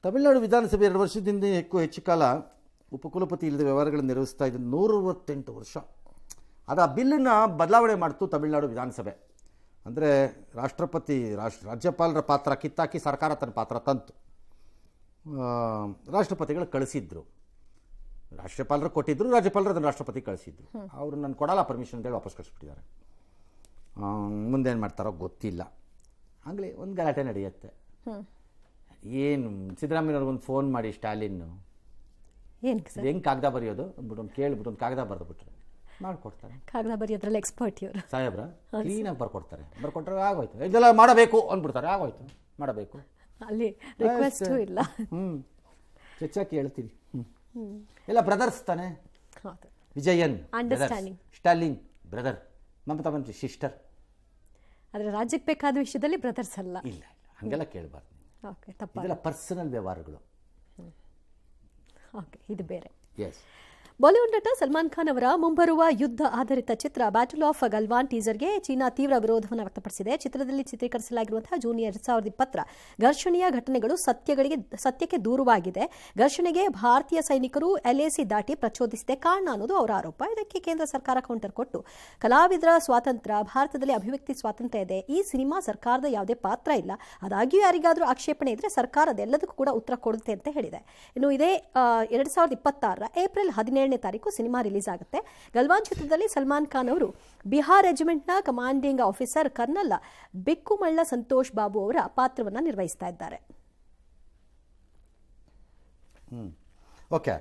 ತಮಿಳುನಾಡು ವಿಧಾನಸಭೆ 2 ವರ್ಷದಿಂದ ಹೆಚ್ಚು ಕಾಲ ಉಪಕುಲಪತಿ ಇಲ್ಲದ ವ್ಯವಹಾರಗಳನ್ನು ನಿರ್ವಹಿಸ್ತಾ ಇದ್ದು 128 ವರ್ಷ. ಅದು ಆ ಬಿಲ್ಲನ್ನು ಬದಲಾವಣೆ ಮಾಡ್ತು ತಮಿಳುನಾಡು ವಿಧಾನಸಭೆ. ಅಂದರೆ ರಾಜ್ಯಪಾಲರ ಪಾತ್ರ ಕಿತ್ತಾಕಿ ಸರ್ಕಾರ ತನ್ನ ಪಾತ್ರ ತಂತು. ರಾಷ್ಟ್ರಪತಿಗಳು ಕಳಿಸಿದ್ರು, ರಾಜ್ಯಪಾಲರು ಕೊಟ್ಟಿದ್ದರು, ರಾಜ್ಯಪಾಲರು ಅದನ್ನು ರಾಷ್ಟ್ರಪತಿ ಕಳಿಸಿದ್ರು. ಅವರು ನಾನು ಕೊಡಲ್ಲ ಪರ್ಮಿಷನ್ ಅಂತೇಳಿ ವಾಪಸ್ ಕಳಿಸ್ಬಿಟ್ಟಿದ್ದಾರೆ. ಮುಂದೇನು ಮಾಡ್ತಾರೋ ಗೊತ್ತಿಲ್ಲ. ಆಗಲಿ ಒಂದು ಗಲಾಟೆ ನಡೆಯುತ್ತೆ. ಏನು ಸಿದ್ದರಾಮಯ್ಯವ್ರಿಗೊಂದು ಫೋನ್ ಮಾಡಿ ಸ್ಟಾಲಿನ್ನು ಹೆಂಗೆ ಕಾಗದ ಬರೆಯೋದು ಅಂದ್ಬಿಟ್ಟು ಒಂದು ಕೇಳಿಬಿಟ್ಟು ಒಂದು ಕಾಗದ ಬರೆದುಬಿಟ್ರೆ ಮಾಡಿಕೊಡ್ತಾರೆ. ಕಾಗದ ಬರೆಯೋದ್ರಲ್ಲಿ ಎಕ್ಸ್ಪರ್ಟ್ ಇವರು ಸಾಹೇಬ್ರ ಕ್ಲೀನಾಗಿ ಬರ್ಕೊಡ್ತಾರೆ. ಬರ್ಕೊಟ್ರೆ ಆಗೋಯ್ತು. ಇದೆಲ್ಲ ಮಾಡಬೇಕು ಅಂದ್ಬಿಡ್ತಾರೆ, ಆಗೋಯ್ತು ಮಾಡಬೇಕು. ಅಲ್ಲಿ ರಿಕ್ವೆಸ್ಟ್ ಇಲ್ಲ. ಹೆಚ್ಚಾಕಿ ಹೇಳ್ತೀವಿ. ಎಲ್ಲ ಬ್ರದರ್ಸ್ ತಾನೆ. ವಿಜಯನ್ ಅಂಡರ್ಸ್ಟ್ಯಾಂಡಿಂಗ್, ಸ್ಟಾಲಿನ್ ಬ್ರದರ್, ಮಮತಾ ಬಂದು ಸಿಸ್ಟರ್. ಆದರೆ ರಾಜ್ಯಕ್ಕೆ ಬೇಕಾದ ವಿಷಯದಲ್ಲಿ ಬ್ರದರ್ಸ್ ಅಲ್ಲ. ಇಲ್ಲ ಹಂಗೆಲ್ಲ ಕೇಳಬಾರ್ದು. ಇದೆಲ್ಲ ಪರ್ಸನಲ್ ವ್ಯವಹಾರಗಳು. ಓಕೆ, ಇದು ಬೇರೆ. ಎಸ್. ಬಾಲಿವುಡ್ ನಟ ಸಲ್ಮಾನ್ ಖಾನ್ ಅವರ ಮುಂಬರುವ ಯುದ್ಧ ಆಧಾರಿತ ಚಿತ್ರ ಬ್ಯಾಟಲ್ ಆಫ್ ಗಲ್ವಾನ್ ಟೀಸರ್ಗೆ ಚೀನಾ ತೀವ್ರ ವಿರೋಧವನ್ನು ವ್ಯಕ್ತಪಡಿಸಿದೆ. ಚಿತ್ರದಲ್ಲಿ ಚಿತ್ರೀಕರಿಸಲಾಗಿರುವಂತಹ ಜೂನ್ 2020 ಘರ್ಷಣೆಯ ಘಟನೆಗಳು ಸತ್ಯಕ್ಕೆ ದೂರವಾಗಿದೆ. ಘರ್ಷಣೆಗೆ ಭಾರತೀಯ ಸೈನಿಕರು LAC ದಾಟಿ ಪ್ರಚೋದಿಸಿದೆ ಕಾರಣ ಅನ್ನೋದು ಅವರ ಆರೋಪ. ಇದಕ್ಕೆ ಕೇಂದ್ರ ಸರ್ಕಾರ ಕೌಂಟರ್ ಕೊಟ್ಟು ಕಲಾವಿದರ ಸ್ವಾತಂತ್ರ್ಯ, ಭಾರತದಲ್ಲಿ ಅಭಿವ್ಯಕ್ತಿ ಸ್ವಾತಂತ್ರ್ಯ ಇದೆ, ಈ ಸಿನಿಮಾ ಸರ್ಕಾರದ ಯಾವುದೇ ಪಾತ್ರ ಇಲ್ಲ, ಆದಾಗ್ಯೂ ಯಾರಿಗಾದರೂ ಆಕ್ಷೇಪಣೆ ಇದ್ರೆ ಸರ್ಕಾರ ಅದೆಲ್ಲದಕ್ಕೂ ಕೂಡ ಉತ್ತರ ಕೊಡುತ್ತೆ ಅಂತ ಹೇಳಿದೆ. ಇನ್ನು ಇದೇ 2026 ಏಪ್ರಿಲ್ 17ನೇ ತಾರೀಕು ಸಿನಿಮಾ ರಿಲೀಸ್ ಆಗುತ್ತೆ. ಗಲ್ವಾನ್ ಚಿತ್ರದಲ್ಲಿ ಸಲ್ಮಾನ್ ಖಾನ್ ಅವರು ಬಿಹಾರ್ ರೆಜಿಮೆಂಟ್ನ commanding officer colonel Bikkumalla Santosh Babu ಅವರ ಪಾತ್ರವನ್ನು ನಿರ್ವಹಿಸ್ತಾ ಇದ್ದಾರೆ. ಓಕೆ,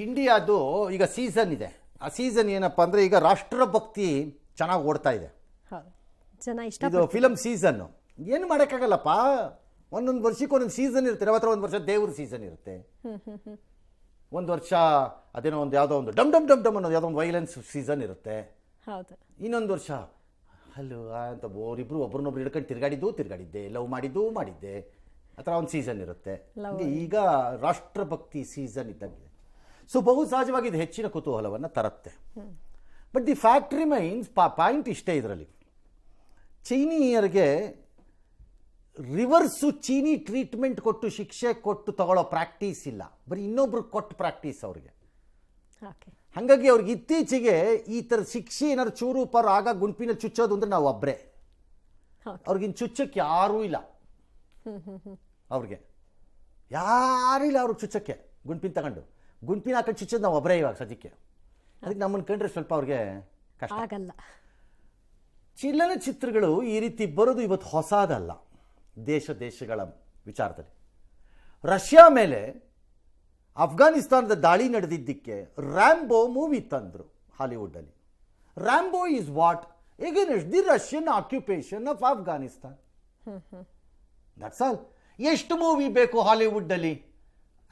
ಇಂಡಿಯಾದು ಈಗ ಸೀಸನ್ ಇದೆ. ಆ ಸೀಸನ್ ಏನಪ್ಪಾ ಅಂದ್ರೆ ಈಗ ರಾಷ್ಟ್ರಭಕ್ತಿ ಚೆನ್ನಾಗಿ ಓಡ್ತಾ ಇದೆ. ಜನ ಇಷ್ಟ. ಇದು ಫಿಲಮ್ ಸೀಸನ್. ಏನು ಮಾಡೋಕ್ಕಾಗಲ್ಲಪ್ಪ, ಒಂದೊಂದು ವರ್ಷಕ್ಕೆ ಒಂದೊಂದು ಸೀಸನ್ ಇರುತ್ತೆ. ಒಂದು ವರ್ಷ ದೇವ್ರ ಸೀಸನ್ ಇರುತ್ತೆ, ಒಂದು ವರ್ಷ ಅದೇನೋ ಒಂದು ಯಾವುದೋ ಒಂದು ಡಮ್ ಡಮ್ ಡಮ್ ಡಮ್ ಅನ್ನೋದು ಯಾವುದೋ ಒಂದು ವೈಲೆನ್ಸ್ ಸೀಸನ್ ಇರುತ್ತೆ. ಇನ್ನೊಂದು ವರ್ಷ ಅಲ್ಲೂ ಅಂತ ಅವರಿಬ್ರು ಒಬ್ರನ್ನೊಬ್ರು ಹಿಡ್ಕೊಂಡು ತಿರುಗಾಡಿದ್ದೆ, ಲವ್ ಮಾಡಿದ್ದೆ, ಆ ಥರ ಒಂದು ಸೀಸನ್ ಇರುತ್ತೆ. ಈಗ ರಾಷ್ಟ್ರಭಕ್ತಿ ಸೀಸನ್ ಇದ್ದಂಗಿದೆ. ಸೊ ಬಹು ಸಹಜವಾಗಿ ಇದು ಹೆಚ್ಚಿನ ಕುತೂಹಲವನ್ನು ತರುತ್ತೆ. But the fact remains, point ಇಷ್ಟೇ ಇದರಲ್ಲಿ, ಚೈನೀಯರಿಗೆ ರಿವರ್ಸು ಚೀನಿ ಟ್ರೀಟ್ಮೆಂಟ್ ಕೊಟ್ಟು ಶಿಕ್ಷೆ ಕೊಟ್ಟು ತಗೊಳ್ಳೋ ಪ್ರಾಕ್ಟೀಸ್ ಇಲ್ಲ, ಬರೀ ಇನ್ನೊಬ್ರು ಕೊಟ್ಟು ಪ್ರಾಕ್ಟೀಸ್ ಅವ್ರಿಗೆ. ಹಾಗಾಗಿ ಅವ್ರಿಗೆ ಇತ್ತೀಚೆಗೆ ಈ ಥರ ಶಿಕ್ಷೆ ಏನಾದ್ರು ಚೂರು ಪರ್ ಆಗ ಗುಂಪಿನಲ್ಲಿ ಚುಚ್ಚೋದು ಅಂದರೆ ನಾವು ಒಬ್ಬರೇ. ಅವ್ರಿಗಿನ್ ಚುಚ್ಚಕ್ಕೆ ಯಾರೂ ಇಲ್ಲ, ಅವ್ರಿಗೆ ಯಾರೂ ಇಲ್ಲ. ಅವ್ರಿಗೆ ಚುಚ್ಚಕ್ಕೆ ಗುಂಪಿನ ತಗೊಂಡು ಗುಂಪಿನ ಹಾಕೊಂಡು ಚುಚ್ಚೋದು ನಾವು ಒಬ್ಬರೇ ಇವಾಗ ಸದ್ಯಕ್ಕೆ. ಅದಕ್ಕೆ ನಮ್ಮನ್ನು ಕಂಡ್ರೆ ಸ್ವಲ್ಪ ಅವ್ರಿಗೆ ಕಷ್ಟ ಆಗಲ್ಲ. ಚಲನಚಿತ್ರಗಳು ಈ ರೀತಿ ಬರೋದು ಇವತ್ತು ಹೊಸದಲ್ಲ. ದೇಶಗಳ ವಿಚಾರದಲ್ಲಿ ರಷ್ಯಾ ಮೇಲೆ ಅಫ್ಘಾನಿಸ್ತಾನದ ದಾಳಿ ನಡೆದಿದ್ದಕ್ಕೆ ರ್ಯಾಂಬೋ ಮೂವಿ ತಂದರು ಹಾಲಿವುಡ್ಡಲ್ಲಿ. Rambo is what against the Russian occupation of Afghanistan. That's all. ಎಷ್ಟು ಮೂವಿ ಬೇಕು ಹಾಲಿವುಡ್ಡಲ್ಲಿ?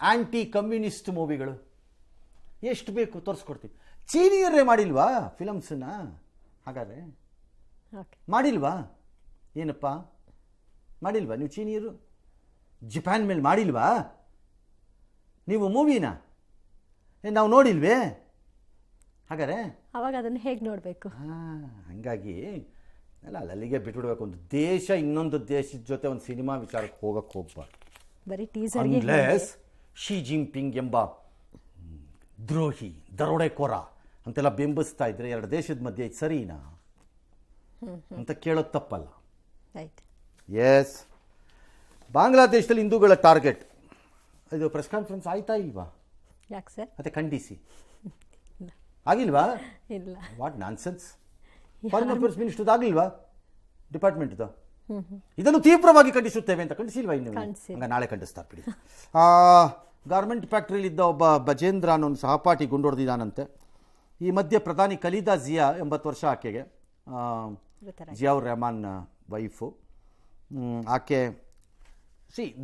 ಆಂಟಿ ಕಮ್ಯುನಿಸ್ಟ್ ಮೂವಿಗಳು ಎಷ್ಟು ಬೇಕು ತೋರಿಸ್ಕೊಡ್ತೀವಿ. ಚೀನಿಯರೇ ಮಾಡಿಲ್ವಾ ಫಿಲಮ್ಸನ್ನ? ಹಾಗಾದ್ರೆ ಮಾಡಿಲ್ವಾ? ಏನಪ್ಪ ಮಾಡಿಲ್ವಾ ನೀವು ಚೀನಿಯರು? ಜಪಾನ್ ಮೇಲೆ ಮಾಡಿಲ್ವಾ ನೀವು ಮೂವಿನ? ನಾವು ನೋಡಿಲ್ವೇ? ಹಾಗಾದ್ರೆ ಅವಾಗ ಅದನ್ನು ಹೇಗೆ ನೋಡಬೇಕು? ಹಂಗಾಗಿ ಅಲ್ಲಿಗೆ ಬಿಟ್ಬಿಡ್ಬೇಕು. ಒಂದು ದೇಶ ಇನ್ನೊಂದು ದೇಶದ ಜೊತೆ ಒಂದು ಸಿನಿಮಾ ವಿಚಾರಕ್ಕೆ ಹೋಗಬಾರ್ದು. ಬರೀ ಟೀಸರ್ ಅನ್ಲೆಸ್ ಶಿ ಜಿನ್ಪಿಂಗ್ ಎಂಬ ದ್ರೋಹಿ, ದರೋಡೆಕೋರ ಅಂತೆಲ್ಲ ಬೆಂಬಲಿಸ್ತಾ ಇದ್ರೆ ಎರಡು ದೇಶದ ಮಧ್ಯೆ ಸರಿನಾ ಅಂತ ಕೇಳೋದು ತಪ್ಪಲ್ಲ. ಎಸ್. ಬಾಂಗ್ಲಾದೇಶದಲ್ಲಿ ಹಿಂದೂಗಳ ಟಾರ್ಗೆಟ್. ಇದು ಪ್ರೆಸ್ ಕಾನ್ಫರೆನ್ಸ್ ಆಯ್ತಾ ಇಲ್ವಾ? ಯಾಕೆ ಸರ್? ಮತ್ತೆ ಖಂಡಿಸಿ ಆಗಿಲ್ವಾ? ಇಲ್ಲ. What nonsense. Foreign affairs minister ಆಗಿಲ್ವಾ ಡಿಪಾರ್ಟ್ಮೆಂಟ್ದು? ಇದನ್ನು ತೀವ್ರವಾಗಿ ಖಂಡಿಸುತ್ತೇವೆ ಅಂತ ಖಂಡಿಸಿಲ್ವಾ? ಇನ್ನು ಹಂಗ ನಾಳೆ ಖಂಡಿಸ್ತಾರೆ ಬಿಡಿ. ಗಾರ್ಮೆಂಟ್ ಫ್ಯಾಕ್ಟ್ರಿಲಿ ಇದ್ದ ಒಬ್ಬ ಬಜೇಂದ್ರ ಅನ್ನೋ ಒಂದು ಸಹಪಾಠಿ ಗುಂಡೊಡೆದಿದ್ದಾನಂತೆ. ಈ ಮಧ್ಯೆ ಪ್ರಧಾನಿ ಖಲೀದಾ ಜಿಯಾ 80 ವರ್ಷ ಆಕೆಗೆ, ಜಿಯಾউರ್ ರೆಹಮಾನ್ ವೈಫು. ಆಕೆ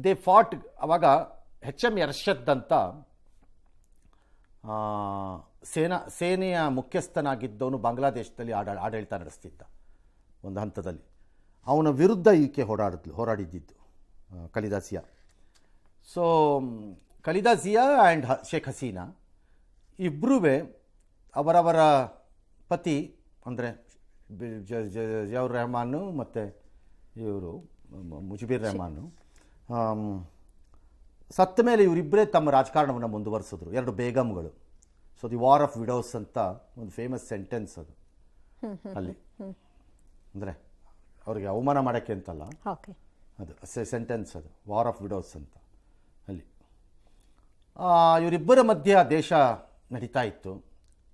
ದೇ ಫಾಟ್. ಅವಾಗ HM ಅರ್ಷದ್ ಅಂತ ಸೇನೆಯ ಮುಖ್ಯಸ್ಥನಾಗಿದ್ದವನು ಬಾಂಗ್ಲಾದೇಶದಲ್ಲಿ ಆಡಳಿತ ನಡೆಸ್ತಿದ್ದ ಒಂದು ಹಂತದಲ್ಲಿ. ಅವನ ವಿರುದ್ಧ ಈಕೆ ಹೋರಾಡಿದ್ದಿದ್ದು ಖಲೀದಾ ಜಿಯಾ. ಸೊ ಖಲೀದಾ ಜಿಯಾ ಆ್ಯಂಡ್ ಶೇಖ್ ಹಸೀನಾ ಇಬ್ಬರೂ ಅವರವರ ಪತಿ ಅಂದರೆ ಜಿಯಾউರ್ ರೆಹಮಾನು ಮತ್ತು ಇವರು ಮುಜಿಬುರ್ ರೆಹಮಾನು ಸತ್ತ ಮೇಲೆ ಇವರಿಬ್ಬರೇ ತಮ್ಮ ರಾಜಕಾರಣವನ್ನು ಮುಂದುವರಿಸಿದ್ರು, 2 ಬೇಗಮ್ಗಳು. So the war of widows ಅಂತ ಒಂದು ಫೇಮಸ್ ಸೆಂಟೆನ್ಸ್ ಅದು ಅಲ್ಲಿ. ಅಂದರೆ ಅವ್ರಿಗೆ ಅವಮಾನ ಮಾಡೋಕ್ಕೆ ಅಂತಲ್ಲ, ಓಕೆ, ಅದು ಸೆಂಟೆನ್ಸ್ ಅದು, ವಾರ್ ಆಫ್ ವಿಡೋಸ್ ಅಂತ ಅಲ್ಲಿ. ಇವರಿಬ್ಬರ ಮಧ್ಯ ದೇಶ ನಡೀತಾ ಇತ್ತು.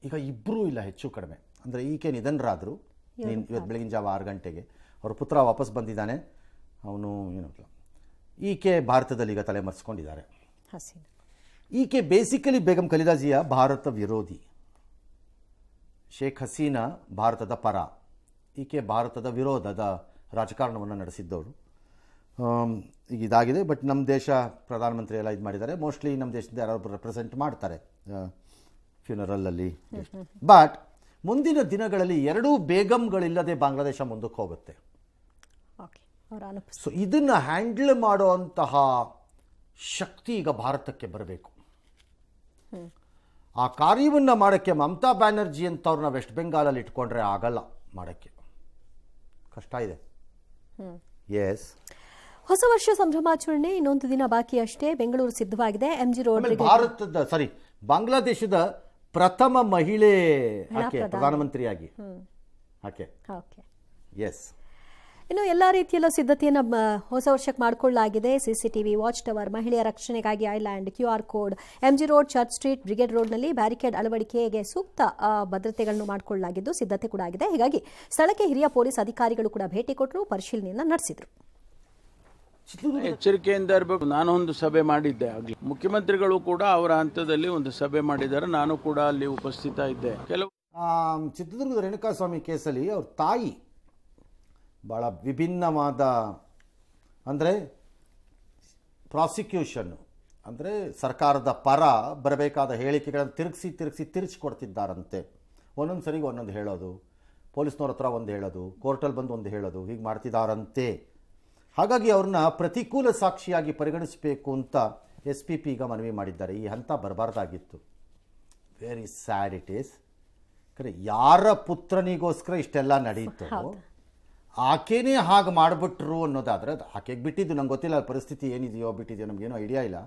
ಈಗ ಇಬ್ಬರೂ ಇಲ್ಲ, ಹೆಚ್ಚು ಕಡಿಮೆ. ಅಂದರೆ ಈಕೆ ನಿಧನರಾದರು ಇವತ್ತು ಬೆಳಗಿನ ಜಾವ 6 ಗಂಟೆಗೆ. ಅವ್ರ ಪುತ್ರ ವಾಪಸ್ ಬಂದಿದ್ದಾನೆ, ಅವನು ಏನು, ಈಕೆ ಭಾರತದಲ್ಲಿ ಈಗ ತಲೆಮರೆಸ್ಕೊಂಡಿದ್ದಾರೆ. ಹಸೀನಾ ಈಕೆ ಬೇಸಿಕಲಿ ಬೇಗಂ ಖಲೀದಾ ಜಿಯಾ ಭಾರತ ವಿರೋಧಿ, ಶೇಖ್ ಹಸೀನಾ ಭಾರತದ ಪರ, ಈಕೆ ಭಾರತದ ವಿರೋಧದ ರಾಜಕಾರಣವನ್ನು ನಡೆಸಿದ್ದವರು. ಈಗ ಇದಾಗಿದೆ. ಬಟ್ ನಮ್ಮ ದೇಶ ಪ್ರಧಾನಮಂತ್ರಿ ಎಲ್ಲ ಇದು ಮಾಡಿದ್ದಾರೆ. ಮೋಸ್ಟ್ಲಿ ನಮ್ಮ ದೇಶದಿಂದ ಯಾರಾದ್ರು ರೆಪ್ರೆಸೆಂಟ್ ಮಾಡ್ತಾರೆ ಫ್ಯೂನರಲಲ್ಲಿ. ಬಟ್ ಮುಂದಿನ ದಿನಗಳಲ್ಲಿ 2 ಬೇಗಮ್ಗಳಿಲ್ಲದೆ ಬಾಂಗ್ಲಾದೇಶ ಮುಂದಕ್ಕೆ ಹೋಗುತ್ತೆ. ಓಕೆ, ಅವರ ಅನುಪಸ್ಥಿತಿ. ಸೊ ಇದನ್ನು ಹ್ಯಾಂಡಲ್ ಮಾಡುವಂತಹ ಶಕ್ತಿ ಈಗ ಭಾರತಕ್ಕೆ ಬರಬೇಕು. ಆ ಕಾರ್ಯವನ್ನು ಮಾಡೋಕ್ಕೆ ಮಮತಾ ಬ್ಯಾನರ್ಜಿ ಅಂತವ್ರನ್ನ ವೆಸ್ಟ್ ಬೆಂಗಾಲಲ್ಲಿ ಇಟ್ಕೊಂಡ್ರೆ ಆಗಲ್ಲ, ಮಾಡೋಕ್ಕೆ ಕಷ್ಟ ಇದೆ. ಎಸ್, ಹೊಸ ವರ್ಷ ಸಂಭ್ರಮಾಚರಣೆ ಇನ್ನೊಂದು ದಿನ ಬಾಕಿ ಅಷ್ಟೇ. ಬೆಂಗಳೂರು ಸಿದ್ಧವಾಗಿದೆ. MG ರೋಡ್ ಭಾರತದ ಬಾಂಗ್ಲಾದೇಶದ ಪ್ರಥಮ ಮಹಿಳೆ ಆಕೆ ಪ್ರಧಾನಮಂತ್ರಿಯಾಗಿ ಆಕೆ. Okay, yes. ಇನ್ನು ಎಲ್ಲ ರೀತಿಯಲ್ಲೂ ಸಿದ್ಧತೆಯನ್ನು ಹೊಸ ವರ್ಷಕ್ಕೆ ಮಾಡಿಕೊಳ್ಳಲಾಗಿದೆ. CCTV, ವಾಚ್ ಟವರ್, ಮಹಿಳೆಯ ರಕ್ಷಣೆಗಾಗಿ island, QR code, MG road, church street, brigade ರೋಡ್ನಲ್ಲಿ ಬ್ಯಾರಿಕೇಡ್ ಅಳವಡಿಕೆಗೆ ಸೂಕ್ತ ಭದ್ರತೆಗಳನ್ನು ಮಾಡಿಕೊಳ್ಳಲಾಗಿದ್ದು ಸಿದ್ಧತೆ ಕೂಡ ಆಗಿದೆ. ಹೀಗಾಗಿ ಸ್ಥಳಕ್ಕೆ ಹಿರಿಯ ಪೊಲೀಸ್ ಅಧಿಕಾರಿಗಳು ಕೂಡ ಭೇಟಿ ಕೊಟ್ಟರು, ಪರಿಶೀಲನೆಯನ್ನು ನಡೆಸಿದರು. ಎಚ್ಚರಿಕೆಯಿಂದ ಇರಬೇಕು. ನಾನು ಒಂದು ಸಭೆ ಮಾಡಿದ್ದೆ ಆಗ್ಲಿ, ಮುಖ್ಯಮಂತ್ರಿಗಳು ಕೂಡ ಅವರ ಹಂತದಲ್ಲಿ ಒಂದು ಸಭೆ ಮಾಡಿದ್ದಾರೆ. ನಾನು ಕೂಡ ಅಲ್ಲಿ ಉಪಸ್ಥಿತ ಇದ್ದೆ. ಕೆಲವು ಚಿತ್ರದುರ್ಗದ ರೇಣುಕಾಸ್ವಾಮಿ ಕೇಸಲ್ಲಿ ಅವ್ರ ತಾಯಿ ಭಾಳ ವಿಭಿನ್ನವಾದ, ಅಂದರೆ ಪ್ರಾಸಿಕ್ಯೂಷನ್ ಅಂದರೆ ಸರ್ಕಾರದ ಪರ ಬರಬೇಕಾದ ಹೇಳಿಕೆಗಳನ್ನು ತಿರುಗಿಸಿ ಕೊಡ್ತಿದ್ದಾರಂತೆ. ಒಂದೊಂದು ಸರಿಗೆ ಒಂದೊಂದು ಹೇಳೋದು, ಪೊಲೀಸ್ನವ್ರ ಹತ್ರ ಒಂದು ಹೇಳೋದು, ಕೋರ್ಟಲ್ಲಿ ಬಂದು ಒಂದು ಹೇಳೋದು, ಹೀಗೆ ಮಾಡ್ತಿದ್ದಾರಂತೆ. ಹಾಗಾಗಿ ಅವ್ರನ್ನ ಪ್ರತಿಕೂಲ ಸಾಕ್ಷಿಯಾಗಿ ಪರಿಗಣಿಸಬೇಕು ಅಂತ SPP ಈಗ ಮನವಿ ಮಾಡಿದ್ದಾರೆ. ಈ ಹಂತ ಬರಬಾರ್ದಾಗಿತ್ತು. Very sad it is. ಕರೆ ಯಾರ ಪುತ್ರನಿಗೋಸ್ಕರ ಇಷ್ಟೆಲ್ಲ ನಡೀತು, ಆಕೆನೇ ಹಾಗೆ ಮಾಡಿಬಿಟ್ರು ಅನ್ನೋದಾದರೆ ಅದು ಆಕೆಗೆ ಬಿಟ್ಟಿದ್ದು. ನಂಗೆ ಗೊತ್ತಿಲ್ಲ ಪರಿಸ್ಥಿತಿ ಏನಿದೆಯೋ ಬಿಟ್ಟಿದೆಯೋ, ನಮಗೇನೋ ಐಡಿಯಾ ಇಲ್ಲ.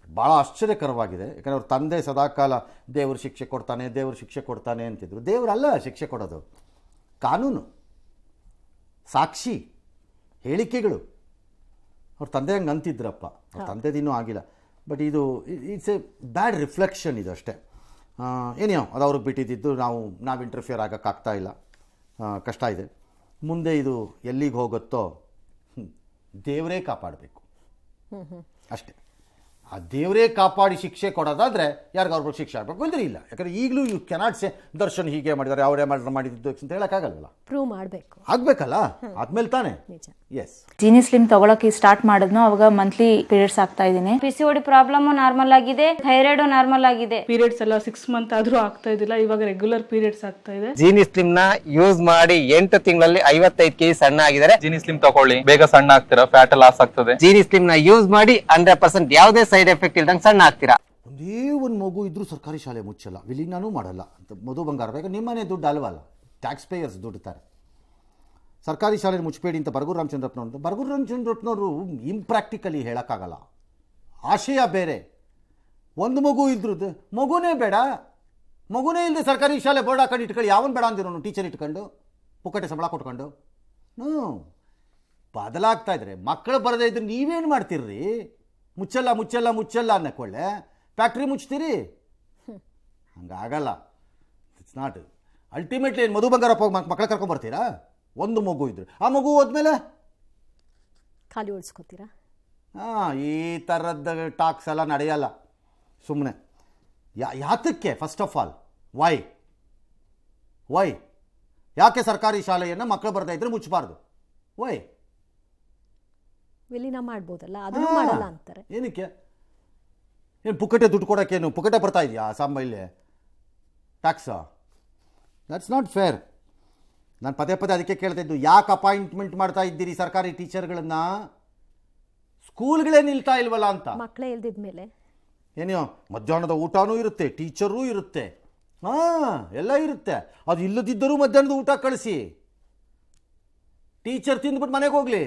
ಭಾಳ ಆಶ್ಚರ್ಯಕರವಾಗಿದೆ. ಯಾಕಂದರೆ ಅವ್ರ ತಂದೆ ಸದಾಕಾಲ ದೇವರು ಶಿಕ್ಷೆ ಕೊಡ್ತಾನೆ ಅಂತಿದ್ರು. ದೇವರಲ್ಲ ಶಿಕ್ಷೆ ಕೊಡೋದು, ಕಾನೂನು, ಸಾಕ್ಷಿ, ಹೇಳಿಕೆಗಳು. ಅವ್ರ ತಂದೆ ಹಂಗೆ ಅಂತಿದ್ರಪ್ಪ, ಅವ್ರ ತಂದೆದಿನ್ನೂ ಆಗಿಲ್ಲ. ಬಟ್ ಇದು ಇಟ್ಸ್ ಎ ಬ್ಯಾಡ್ ರಿಫ್ಲೆಕ್ಷನ್ ಇದು ಅಷ್ಟೇ. ಏನೇನೋ ಅದು ಅವ್ರಿಗೆ ಬಿಟ್ಟಿದ್ದು. ನಾವು ಇಂಟರ್ಫಿಯರ್ ಆಗೋಕ್ಕಾಗ್ತಾ ಇಲ್ಲ, ಕಷ್ಟ ಇದೆ. ಮುಂದೆ ಇದು ಎಲ್ಲಿಗೆ ಹೋಗುತ್ತೋ ದೇವರೇ ಕಾಪಾಡಬೇಕು ಅಷ್ಟೇ. ಆ ದೇವರೇ ಕಾಪಾಡಿ ಶಿಕ್ಷೆ ಕೊಡೋದಾದರೆ ಯಾರಿಗಾದ್ರು ಶಿಕ್ಷೆ ಆಗಬೇಕು, ಇಲ್ಲದ್ರೆ ಇಲ್ಲ. ಯಾಕಂದರೆ ಈಗಲೂ ಯು ಕೆನಾಟ್ ಸೇ ದರ್ಶನ್ ಹೀಗೆ ಮಾಡಿದ್ದಾರೆ, ಅವರೇ ಮಾಡಿದ್ದು ಅಂತ ಹೇಳೋಕ್ಕಾಗಲ್ಲ. ಪ್ರೂವ್ ಮಾಡಬೇಕು, ಆಗಬೇಕಲ್ಲ, ಆದ್ಮೇಲೆ ತಾನೇ. ಎಸ್, ಜೀನಿ ಸ್ಲಿಮ್ ತಗೊಳಕ್ಕೆ ಸ್ಟಾರ್ಟ್ ಮಾಡಿದ್ನೋ ಅವಾಗ ಮಂತ್ಲಿ ಪೀರಿಯಡ್ಸ್ ಆಗ್ತಾ ಇದ್ದೀನಿ. PCOD ಪ್ರಾಬ್ಲಮ್ ನಾರ್ಮಲ್ ಆಗಿದೆ, ಥೈರಾಯ್ಡ್ ನಾರ್ಮಲ್ ಆಗಿದೆ. ಪೀರಿಯಡ್ಸ್ ಎಲ್ಲ 6 ಮಂತ್ ಆದ್ರೂ ಆಗ್ತಾ ಇದ್ದಿಲ್ಲ, ಇವಾಗ ರೆಗ್ಯುಲರ್ ಪೀರಿಯಡ್ಸ್ ಆಗ್ತಾ ಇದೆ. ಜೀನಿ ಸ್ಲಿಮ್ ನ ಯೂಸ್ ಮಾಡಿ 8 ತಿಂಗಳಲ್ಲಿ 55 kg ಸಣ್ಣ ಆಗಿದ್ದಾರೆ. ಜೀನಿ ಸ್ಲಿಮ್ ತಗೊಳ್ಳಿ, ಬೇಗ ಸಣ್ಣ ಆಗ್ತೀರಾ, ಫ್ಯಾಟ್ ಲಾಸ್ ಆಗ್ತದೆ. ಜೀನಿ ಸ್ಲಿಮ್ ನ ಯೂಸ್ ಮಾಡಿ 100% ಯಾವುದೇ ಸೈಡ್ ಎಫೆಕ್ಟ್ ಇಲ್ದಂಗೆ ಸಣ್ಣ ಆಗ್ತೀರಾ. ಒಂದೇ ಒಂದು ಮಗು ಇದ್ರೂ ಸರ್ಕಾರಿ ಶಾಲೆ ಮುಚ್ಚಲ್ಲ, ವಿಲೀನನೂ ಮಾಡಲ್ಲ ಅಂತ ಮಧು ಬಂಗಾರ. ಯಾಕಂದ್ರೆ ನಿಮ್ಮನೆ ದುಡ್ಡು ಅಲ್ವಲ್ಲ, ಟ್ಯಾಕ್ಸ್ ಪೇಯರ್ಸ್ ದುಡ್ಡುತ್ತಾರೆ. ಸರ್ಕಾರಿ ಶಾಲೆ ಮುಚ್ಚಬೇಡಿ ಅಂತ ಬರಗೂರು ರಾಮಚಂದ್ರಪ್ಪನವರು ಇಂಪ್ರ್ಯಾಕ್ಟಿಕಲಿ ಹೇಳೋಕ್ಕಾಗಲ್ಲ. ಆಶಯ ಬೇರೆ. ಒಂದು ಮಗು ಇದ್ರದ್ದು ಮಗುನೇ ಬೇಡ, ಮಗುನೇ ಇಲ್ಲದೆ ಸರ್ಕಾರಿ ಶಾಲೆ ಬೋರ್ಡ್ ಹಾಕೊಂಡು ಇಟ್ಕೊಳ್ಳಿ. ಯಾವನು ಬೇಡ ಅಂದಿರೋನು ಟೀಚರ್ ಇಟ್ಕೊಂಡು ಪುಕ್ಕಟೆ ಸಂಬಳ ಕೊಟ್ಕೊಂಡು. ಬದಲಾಗ್ತಾ ಇದ್ರೆ ಮಕ್ಕಳು ಬರದೇ ಇದ್ರೆ ನೀವೇನು ಮಾಡ್ತೀರ್ರಿ? ಮುಚ್ಚಲ್ಲ ಅನ್ನಕೊಳ್ಳೆ ಫ್ಯಾಕ್ಟ್ರಿ ಮುಚ್ತೀರಿ? ಹಂಗಾಗಲ್ಲ. It's not ultimately. ಏನು ಮಧು ಬಂಗಾರಪ್ಪ ಮಕ್ಕಳ ಕರ್ಕೊಂಡ್ಬರ್ತೀರಾ? ಒಂದು ಮಗು ಇದ್ರೆ ಆ ಮಗು ಹೋದ್ಮೇಲೆ ಖಾಲಿ ಉಳಿಸ್ಕೊತೀರಾ? ಈ ಥರದ ಟಾಕ್ಸ್ ಎಲ್ಲ ನಡೆಯಲ್ಲ ಸುಮ್ಮನೆ. ಯಾತಕ್ಕೆ? ಫಸ್ಟ್ ಆಫ್ ಆಲ್ ವೈ ಯಾಕೆ ಸರ್ಕಾರಿ ಶಾಲೆಯನ್ನು ಮಕ್ಕಳು ಬರ್ತಾ ಇದ್ರೆ ಮುಚ್ಚಬಾರ್ದು? ವೈ? ವಿಲೀನ ಮಾಡ್ಬೋದಲ್ಲ, ಅದನ್ನು ಮಾಡಲ್ಲ ಅಂತಾರೆ. ಏನಕ್ಕೆ? ಏನು ಪುಕ್ಕಟೆ ದುಡ್ಡು ಕೊಡೋಕ್ಕೇನು ಪುಕ್ಕಟೆ ಬರ್ತಾ ಇದೆಯಾ ಇಲ್ಲಿ ಟ್ಯಾಕ್ಸಾ? That's not fair. ನಾನು ಪದೇ ಅದಕ್ಕೆ ಕೇಳ್ತಾ ಇದ್ದು, ಯಾಕೆ ಅಪಾಯಿಂಟ್ಮೆಂಟ್ ಮಾಡ್ತಾ ಇದ್ದೀರಿ ಸರ್ಕಾರಿ ಟೀಚರ್ಗಳನ್ನ? ಸ್ಕೂಲ್ಗಳೇ ನಿಲ್ತಾ ಇಲ್ವಲ್ಲ ಅಂತ. ಮಕ್ಕಳೇ ಇಲ್ದಿದ್ಮೇಲೆ ಏನೋ ಮಧ್ಯಾಹ್ನದ ಊಟನೂ ಇರುತ್ತೆ, ಟೀಚರೂ ಇರುತ್ತೆ, ಎಲ್ಲ ಇರುತ್ತೆ. ಅದು ಇಲ್ಲದಿದ್ದರೂ ಮಧ್ಯಾಹ್ನದ ಊಟ ಕಳಿಸಿ, ಟೀಚರ್ ತಿಂದ್ಬಿಟ್ಟು ಮನೆಗೆ ಹೋಗ್ಲಿ.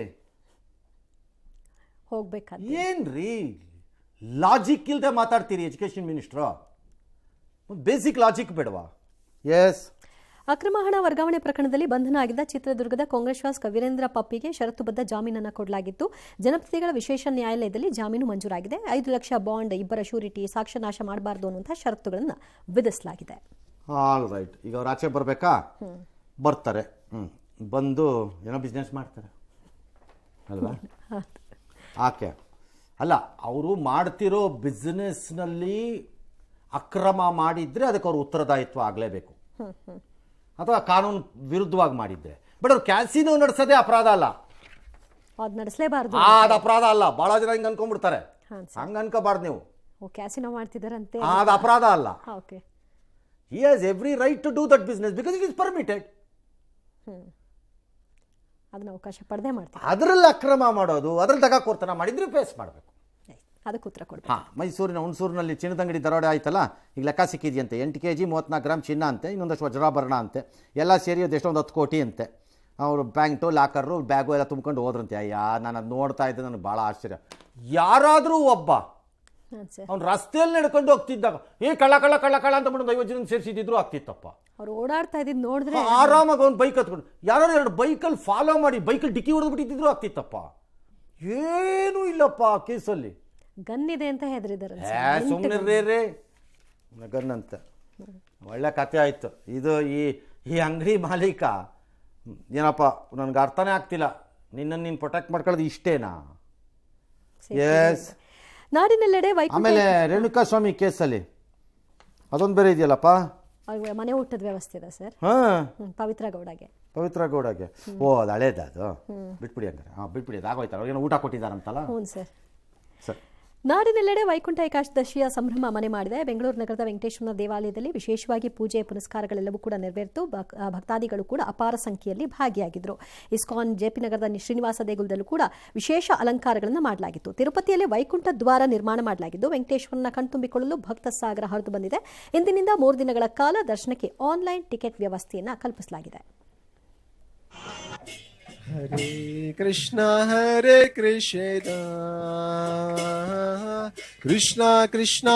ಹೋಗ್ಬೇಕಾದ್ರೆ ಏನ್ರಿ ಲಾಜಿಕ್ ಇಲ್ಲದೆ ಮಾತಾಡ್ತೀರಿ ಎಜುಕೇಷನ್ ಮಿನಿಸ್ಟ್ರು. ಬೇಸಿಕ್ ಲಾಜಿಕ್ ಬೇಡವಾ? ಎಸ್. ಅಕ್ರಮ ಹಣ ವರ್ಗಾವಣೆ ಪ್ರಕರಣದಲ್ಲಿ ಬಂಧನ ಆಗಿದ್ದ ಚಿತ್ರದುರ್ಗದ ಕಾಂಗ್ರೆಸ್ ಕವಿರೇಂದ್ರ ಪಪ್ಪಿಗೆ ಷರತ್ತುಬದ್ಧ ಜಾಮೀನನ್ನು ಕೊಡಲಾಗಿತ್ತು. ಜನಪ್ರತಿನಿಧಿಗಳ ವಿಶೇಷ ನ್ಯಾಯಾಲಯದಲ್ಲಿ ಜಾಮೀನು ಮಂಜೂರಾಗಿದೆ. 5 ಲಕ್ಷ ಬಾಂಡ್, 2 ಶ್ಯೂರಿಟಿ, ಸಾಕ್ಷ್ಯನಾಶ ಮಾಡಬಾರದು ಅನ್ನುವಂತಹ ಷರತ್ತುಗಳನ್ನು ವಿಧಿಸಲಾಗಿದೆ. All right. ಈಗ ಅವ್ರು ಆಚೆ ಬರಬೇಕಾ? ಬರ್ತಾರೆ. ಬಂದು ಏನೋ ಬಿಸ್ನೆಸ್ ಮಾಡ್ತಾರೆ ಅಲ್ವಾ? ಆಕೆ ಅಲ್ಲ, ಅವರು ಮಾಡ್ತಿರೋ ಬಿಸ್ನೆಸ್ನಲ್ಲಿ ಅಕ್ರಮ ಮಾಡಿದ್ರೆ ಅದಕ್ಕೆ ಅವ್ರು ಉತ್ತರದಾಯಿತ್ವ ಆಗಲೇಬೇಕು, ಅಥವಾ ಕಾನೂನು ವಿರುದ್ಧವಾಗಿ ಮಾಡಿದ್ರೆ. ಬಟ್ ಅವ್ರು ಕ್ಯಾಸಿನೋ ನಡೆಸೋದೇ ಅಪರಾಧ ಅಲ್ಲ, ಅದು ನಡೆಸಲೇಬಾರದು, ಅದು ಅಪರಾಧ ಅಲ್ಲ. ಭಾಳ ಜನ ಹಿಂಗೆ ಅನ್ಕೊಂಡ್ಬಿಡ್ತಾರೆ. ಹಂಗೆ ಅನ್ಕೋಬಾರ್ದು ನೀವು. ಕ್ಯಾಸಿನೋ ಮಾಡ್ತಿದ್ದಾರಂತೆ, ಅದು ಅಪರಾಧ ಅಲ್ಲ. Okay, he has every right to do that business because it is permitted. ಅದನ್ನ ಅವಕಾಶ ಪಡೆದೇ ಮಾಡ್ತಾರೆ. ಅದರಲ್ಲಿ ಅಕ್ರಮ ಮಾಡೋದು, ಅದರಲ್ಲಿ ದಗಾಕೋರ್ತನ ಮಾಡಿದ್ರೆ ಫೇಸ್ ಮಾಡಬೇಕು. ಅದಕ್ಕೆ ಉತ್ತರ ಕೊಡಬೇಕು. ಮೈಸೂರಿನ ಹುಣಸೂರಿನಲ್ಲಿ ಚಿನ್ನದಂಗಡಿ ದರೋಡೆ ಆಯ್ತಲ್ಲ, ಈಗ ಲೆಕ್ಕ ಸಿಕ್ಕಿದೆಯಂತೆ. 8 kg 34 ಗ್ರಾಮ್ ಚಿನ್ನ ಅಂತೆ, ಇನ್ನೊಂದಷ್ಟು ವಜ್ರಾಭರಣ ಅಂತೆ, ಎಲ್ಲ ಸೇರಿ ಎಷ್ಟೊಂದು 10 ಕೋಟಿ ಅಂತೆ. ಅವರು ಬ್ಯಾಂಕ್ಟು, ಲಾಕರು, ಬ್ಯಾಗು ಎಲ್ಲ ತುಂಬ್ಕೊಂಡು ಹೋದ್ರಂತೆ. ಅಯ್ಯ, ನಾನು ಅದು ನೋಡ್ತಾ ಇದ್ದೆ, ನನಗೆ ಭಾಳ ಆಶ್ಚರ್ಯ. ಯಾರಾದರೂ ಒಬ್ಬ ಅವ್ನು ರಸ್ತೆಯಲ್ಲಿ ನಡ್ಕೊಂಡು ಹೋಗ್ತಿದ್ದಾಗ ಕಳ್ಳ ಕಳ್ಳ ಕಳ್ಳ ಕಳ್ಳ ಅಂತ ಬಿಟ್ಟು 50 ಜನ ಸೇರಿಸಿದ್ರು ಆಗ್ತಿತ್ತಪ್ಪ. ಅವ್ರು ಓಡಾಡ್ತಾ ಇದ್ದಿದ್ದು ನೋಡಿದ್ರೆ ಆರಾಮಾಗಿ ಅವ್ನು ಬೈಕ್ ಹತ್ಕೊಂಡು ಯಾರು 2 ಬೈಕಲ್ಲಿ ಫಾಲೋ ಮಾಡಿ ಬೈಕಲ್ಲಿ ಡಿಕ್ಕಿ ಹೊಡೆದು ಬಿಟ್ಟಿದ್ರು ಆಗ್ತಿತ್ತಪ್ಪ. ಏನೂ ಇಲ್ಲಪ್ಪ ಕೇಸಲ್ಲಿ. ಗನ್ ಇದೆ ಅಂತ ಹೆದರಿದ್ದಾರೆ. ಸುಮ್ಮನೆ ಗನ್ ಅಂತ. ಒಳ್ಳೆ ಕತೆ ಆಯ್ತು ಇದು. ಈ ಅಂಗಡಿ ಮಾಲೀಕ ಏನಪ್ಪ ನನಗೆ ಅರ್ಥನೇ ಆಗ್ತಿಲ್ಲ, ನಿನ್ನನ್ನು ನೀನು ಪ್ರೊಟೆಕ್ಟ್ ಮಾಡ್ಕೊಳ್ಳೋದು ಇಷ್ಟೇನಾ? ಎಸ್. ನಾಡಿನೆಲ್ಲೆಡೆ ಆಮೇಲೆ ರೇಣುಕಾ ಸ್ವಾಮಿ ಕೇಸಲ್ಲಿ ಅದೊಂದು ಬೇರೆ ಇದೆಯಲ್ಲಪ್ಪ, ಮನೆ ಊಟದ ವ್ಯವಸ್ಥೆ ಇದೆ ಸರ್. ಪವಿತ್ರ ಗೌಡಗೆ ಓ, ಅದು ಹಳೇದ ಅದು. ಬಿಟ್ಬಿಡಿ ಹಂಗಾರೆ. ಬಿಟ್ಬಿಡಿ, ಅದು ಆಗೋಯ್ತಲ್ಲ. ಅವ್ರಿಗೇನೋ ಊಟ ಕೊಟ್ಟಿದ್ದಾರಂತಲ್ಲ. ಹ್ಞೂ ಸರ್. ಸರ್, ನಾಡಿನೆಲ್ಲೆಡೆ ವೈಕುಂಠ ಏಕಾದಶಿಯ ಸಂಭ್ರಮ ಮನೆ ಮಾಡಿದೆ. ಬೆಂಗಳೂರು ನಗರದ ವೆಂಕಟೇಶ್ವರ ದೇವಾಲಯದಲ್ಲಿ ವಿಶೇಷವಾಗಿ ಪೂಜೆ ಪುನಸ್ಕಾರಗಳೆಲ್ಲವೂ ಕೂಡ ನೆರವೇರಿತು. ಭಕ್ತಾದಿಗಳು ಕೂಡ ಅಪಾರ ಸಂಖ್ಯೆಯಲ್ಲಿ ಭಾಗಿಯಾಗಿದ್ದರು. ಇಸ್ಕಾನ್ ಜೆಪಿ ನಗರದ ಶ್ರೀನಿವಾಸ ದೇಗುಲದಲ್ಲೂ ಕೂಡ ವಿಶೇಷ ಅಲಂಕಾರಗಳನ್ನು ಮಾಡಲಾಗಿತ್ತು. ತಿರುಪತಿಯಲ್ಲಿ ವೈಕುಂಠ ದ್ವಾರ ನಿರ್ಮಾಣ ಮಾಡಲಾಗಿದ್ದು ಕಣ್ತುಂಬಿಕೊಳ್ಳಲು ಭಕ್ತ ಸಾಗರ ಹರಿದು ಬಂದಿದೆ. ಇಂದಿನಿಂದ 3 ದಿನಗಳ ಕಾಲ ದರ್ಶನಕ್ಕೆ ಆನ್ಲೈನ್ ಟಿಕೆಟ್ ವ್ಯವಸ್ಥೆಯನ್ನು ಕಲ್ಪಿಸಲಾಗಿದೆ. ಹರೇ ಕೃಷ್ಣ ಹರೇ ಕೃಷ್ಣ ಕೃಷ್ಣ ಕೃಷ್ಣ